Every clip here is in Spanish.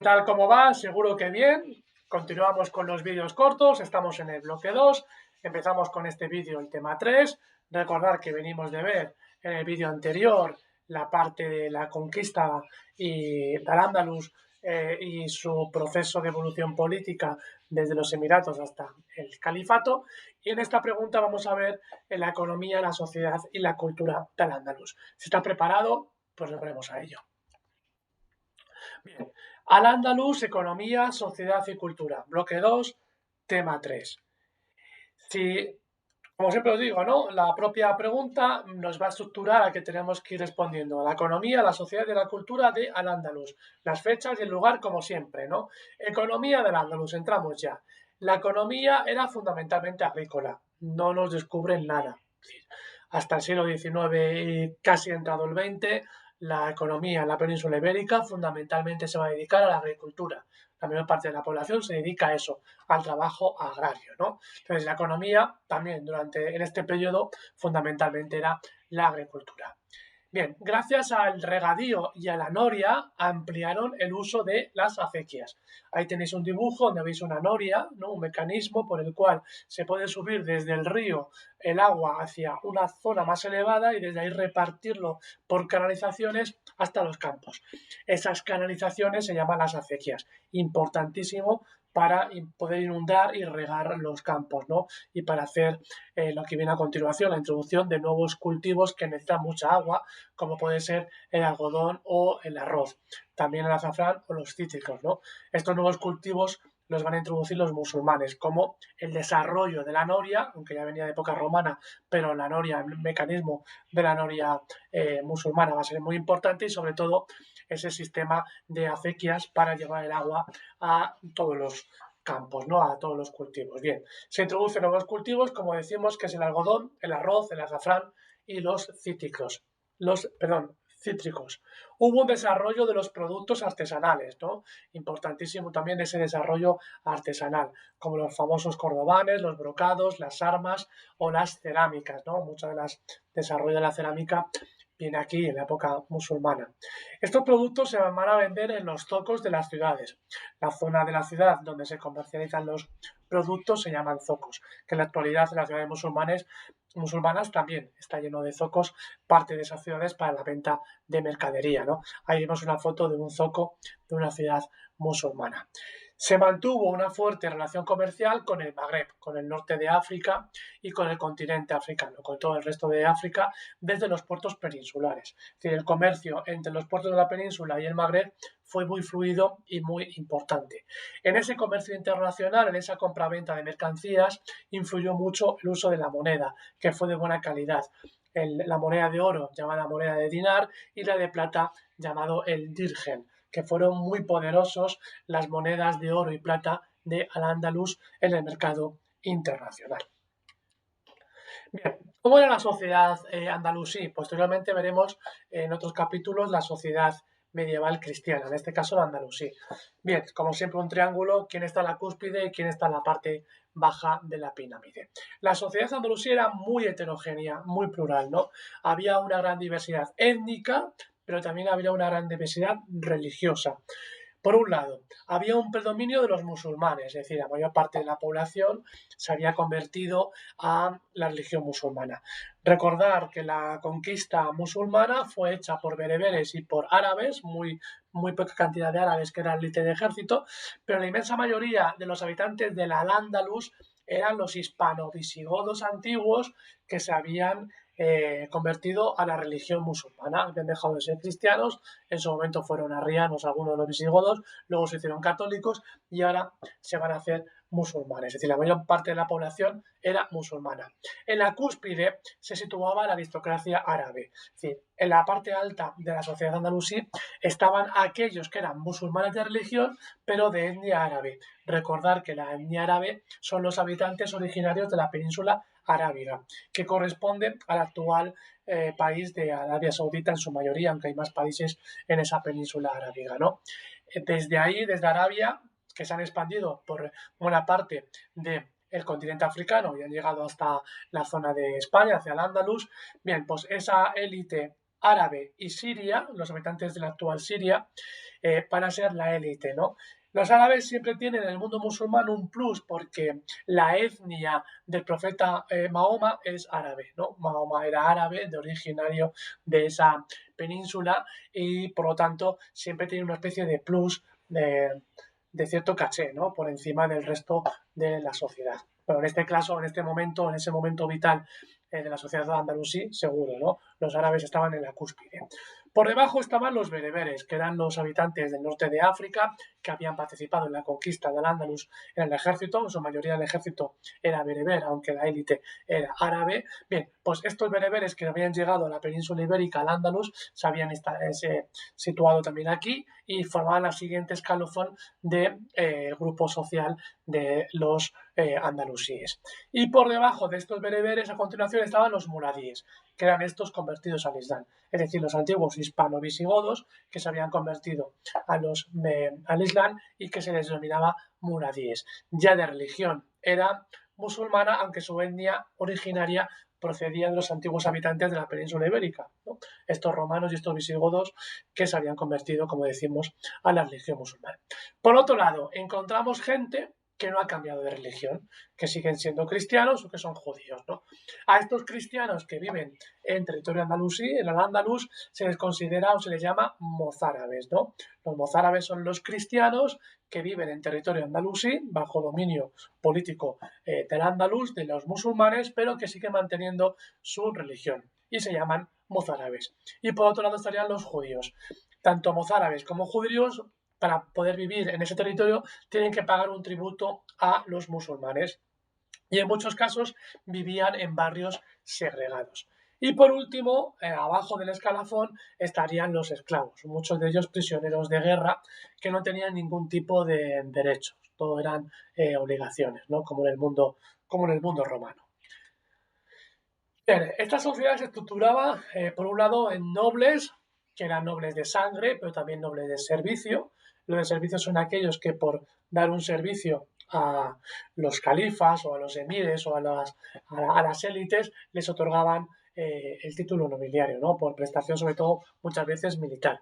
Tal como va, seguro que bien. Continuamos con los vídeos cortos, estamos en el bloque 2. Empezamos con este vídeo, el tema 3. Recordar que venimos de ver en el vídeo anterior la parte de la conquista y de Al-Ándalus y su proceso de evolución política desde los Emiratos hasta el Califato. Y en esta pregunta vamos a ver la economía, la sociedad y la cultura de Al-Ándalus. Si está preparado, pues nos veremos a ello. Bien. Al-Ándalus, economía, sociedad y cultura. Bloque 2, tema 3. Si, como siempre os digo, ¿no? La propia pregunta nos va a estructurar a que tenemos que ir respondiendo a la economía, la sociedad y la cultura de Al-Ándalus. Las fechas y el lugar, como siempre, ¿no? Economía del Ándalus, entramos ya. La economía era fundamentalmente agrícola, no nos descubren nada. Hasta el siglo XIX y casi entrado el XX, la economía en la península ibérica fundamentalmente se va a dedicar a la agricultura. La mayor parte de la población se dedica a eso, al trabajo agrario, ¿no? Entonces, la economía también en este periodo fundamentalmente era la agricultura. Bien, gracias al regadío y a la noria ampliaron el uso de las acequias. Ahí tenéis un dibujo donde veis una noria, ¿no? Un mecanismo por el cual se puede subir desde el río el agua hacia una zona más elevada y desde ahí repartirlo por canalizaciones hasta los campos. Esas canalizaciones se llaman las acequias. Importantísimo para poder inundar y regar los campos, ¿no? Y para hacer lo que viene a continuación, la introducción de nuevos cultivos que necesitan mucha agua, como puede ser el algodón o el arroz, también el azafrán o los cítricos, ¿no? Estos nuevos cultivos los van a introducir los musulmanes, como el desarrollo de la noria, aunque ya venía de época romana, pero la noria, el mecanismo de la noria musulmana va a ser muy importante y sobre todo ese sistema de acequias para llevar el agua a todos los campos, ¿no? A todos los cultivos. Bien, se introducen nuevos cultivos, como decimos, que es el algodón, el arroz, el azafrán y los cítricos. Cítricos. Hubo un desarrollo de los productos artesanales, ¿no? Importantísimo también ese desarrollo artesanal, como los famosos cordobanes, los brocados, las armas o las cerámicas, ¿no? Mucho de las desarrollo de la cerámica viene aquí en la época musulmana. Estos productos se van a vender en los zocos de las ciudades. La zona de la ciudad donde se comercializan los productos se llaman zocos, que en la actualidad en las ciudades musulmanas también está lleno de zocos, parte de esas ciudades para la venta de mercadería, ¿no? Ahí vemos una foto de un zoco de una ciudad musulmana. Se mantuvo una fuerte relación comercial con el Magreb, con el norte de África y con el continente africano, con todo el resto de África, desde los puertos peninsulares. Es decir, el comercio entre los puertos de la península y el Magreb fue muy fluido y muy importante. En ese comercio internacional, en esa compraventa de mercancías, influyó mucho el uso de la moneda, que fue de buena calidad. La moneda de oro llamada moneda de dinar y la de plata llamado el dirhem, que fueron muy poderosos las monedas de oro y plata de Al-Ándalus en el mercado internacional. Bien, ¿cómo era la sociedad andalusí? Posteriormente veremos en otros capítulos la sociedad medieval cristiana, en este caso la andalusí. Bien, como siempre un triángulo, quién está en la cúspide y quién está en la parte baja de la pirámide. La sociedad andalusí era muy heterogénea, muy plural, ¿no? Había una gran diversidad étnica, pero también había una gran diversidad religiosa. Por un lado, había un predominio de los musulmanes, es decir, la mayor parte de la población se había convertido a la religión musulmana. Recordar que la conquista musulmana fue hecha por bereberes y por árabes, muy poca cantidad de árabes que eran élite de ejército, pero la inmensa mayoría de los habitantes del Al-Ándalus eran los hispano-visigodos antiguos que se habían convertido a la religión musulmana, habían dejado de ser cristianos, en su momento fueron arrianos algunos de los visigodos, luego se hicieron católicos y ahora se van a hacer musulmanes, es decir, la mayor parte de la población era musulmana. En la cúspide se situaba la aristocracia árabe, es decir, en la parte alta de la sociedad andalusí estaban aquellos que eran musulmanes de religión, pero de etnia árabe. Recordar que la etnia árabe son los habitantes originarios de la península arábiga, que corresponde al actual país de Arabia Saudita en su mayoría, aunque hay más países en esa península arábiga, ¿no? Desde ahí, desde Arabia, que se han expandido por buena parte del continente africano y han llegado hasta la zona de España, hacia el Andalus, bien, pues esa élite árabe y siria, los habitantes de la actual Siria, van a ser la élite, ¿no? Los árabes siempre tienen en el mundo musulmán un plus porque la etnia del profeta Mahoma es árabe, ¿no? Mahoma era árabe, de originario de esa península y por lo tanto siempre tiene una especie de plus de cierto caché, ¿no? Por encima del resto de la sociedad. Pero en este caso, en este momento, en ese momento vital de la sociedad andalusí, seguro, ¿no? Los árabes estaban en la cúspide. Por debajo estaban los bereberes, que eran los habitantes del norte de África, que habían participado en la conquista del Andalus en el ejército, en su mayoría el ejército era bereber, aunque la élite era árabe. Bien, pues estos bereberes que habían llegado a la península ibérica, al Andalus, se habían situado también aquí y formaban el siguiente escalafón del grupo social de los andalusíes. Y por debajo de estos bereberes, a continuación, estaban los muradíes, que eran estos convertidos al Islam, es decir, los antiguos hispano-visigodos que se habían convertido al Islam y que se les denominaba muradíes. Ya de religión era musulmana, aunque su etnia originaria procedía de los antiguos habitantes de la península ibérica, ¿no? Estos romanos y estos visigodos que se habían convertido, como decimos, a la religión musulmana. Por otro lado, encontramos gente que no ha cambiado de religión, que siguen siendo cristianos o que son judíos, ¿no? A estos cristianos que viven en territorio andalusí, en el Andalus, se les considera o se les llama mozárabes, ¿no? Los mozárabes son los cristianos que viven en territorio andalusí, bajo dominio político del Andalus, de los musulmanes, pero que siguen manteniendo su religión y se llaman mozárabes. Y por otro lado estarían los judíos. Tanto mozárabes como judíos, para poder vivir en ese territorio, tienen que pagar un tributo a los musulmanes y en muchos casos vivían en barrios segregados. Y por último, abajo del escalafón estarían los esclavos, muchos de ellos prisioneros de guerra que no tenían ningún tipo de derechos, todo eran obligaciones, ¿no? Como en el mundo romano. Bien, esta sociedad se estructuraba, por un lado, en nobles, que eran nobles de sangre, pero también nobles de servicio. Los de servicio son aquellos que por dar un servicio a los califas o a los emires o a las élites les otorgaban el título nobiliario, ¿no? Por prestación, sobre todo, muchas veces militar.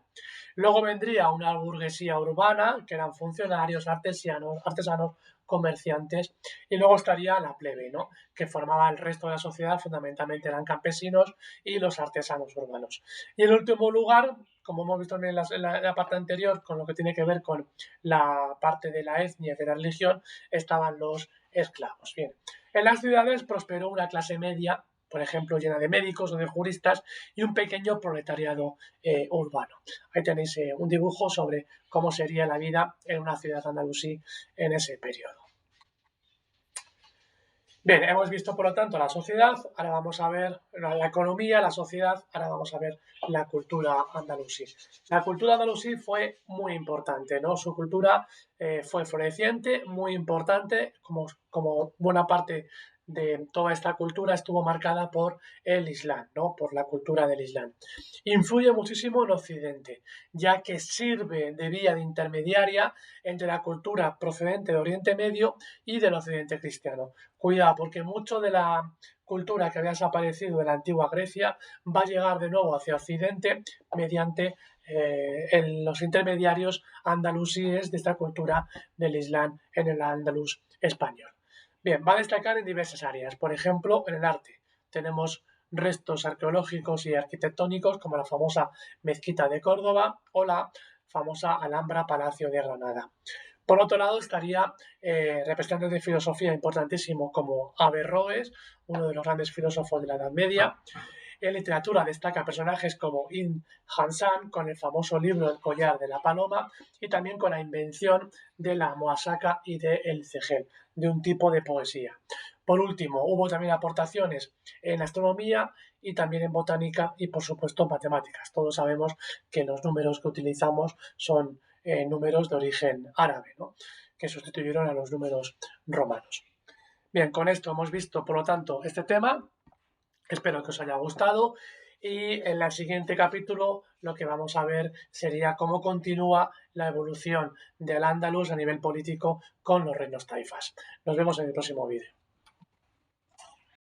Luego vendría una burguesía urbana, que eran funcionarios, artesanos, comerciantes, y luego estaría la plebe, ¿no? Que formaba el resto de la sociedad, fundamentalmente eran campesinos y los artesanos urbanos. Y en último lugar, como hemos visto en la parte anterior, con lo que tiene que ver con la parte de la etnia y de la religión, estaban los esclavos. Bien, en las ciudades prosperó una clase media, por ejemplo, llena de médicos o de juristas, y un pequeño proletariado urbano. Ahí tenéis un dibujo sobre cómo sería la vida en una ciudad andalusí en ese periodo. Bien, hemos visto por lo tanto la sociedad, ahora vamos a ver la economía, la sociedad, ahora vamos a ver la cultura andalusí. La cultura andalusí fue muy importante, ¿no? Su cultura fue floreciente, muy importante, como buena parte de toda esta cultura estuvo marcada por el Islam, ¿no? Por la cultura del Islam. Influye muchísimo en Occidente, ya que sirve de vía de intermediaria entre la cultura procedente de Oriente Medio y del Occidente cristiano. Cuidado, porque mucho de la cultura que había desaparecido de la antigua Grecia va a llegar de nuevo hacia Occidente mediante los intermediarios andalusíes de esta cultura del Islam en el Andalus español. Bien, va a destacar en diversas áreas. Por ejemplo, en el arte. Tenemos restos arqueológicos y arquitectónicos como la famosa Mezquita de Córdoba o la famosa Alhambra Palacio de Granada. Por otro lado, estaría representantes de filosofía importantísimo como Averroes, uno de los grandes filósofos de la Edad Media. En literatura destaca personajes como Ibn Hansan con el famoso libro El collar de la paloma y también con la invención de la muasaka y del cegel, de un tipo de poesía. Por último, hubo también aportaciones en astronomía y también en botánica y, por supuesto, en matemáticas. Todos sabemos que los números que utilizamos son números de origen árabe, ¿no? Que sustituyeron a los números romanos. Bien, con esto hemos visto, por lo tanto, este tema. Espero que os haya gustado y en el siguiente capítulo lo que vamos a ver sería cómo continúa la evolución del Andalus a nivel político con los reinos taifas. Nos vemos en el próximo vídeo.